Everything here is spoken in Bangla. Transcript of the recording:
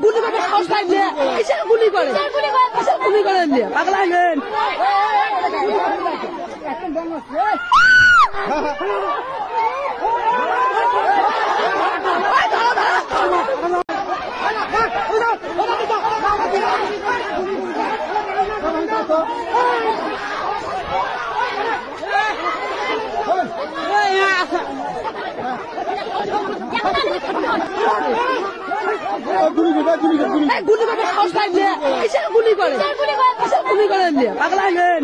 গুলি করে সাহস পাইলে এসে গুলি করে গুলি করেন পাগলা হলেন গুলি করে সাহস পাইলে এসে গুলি করে গুলি করেন পাগলা হলেন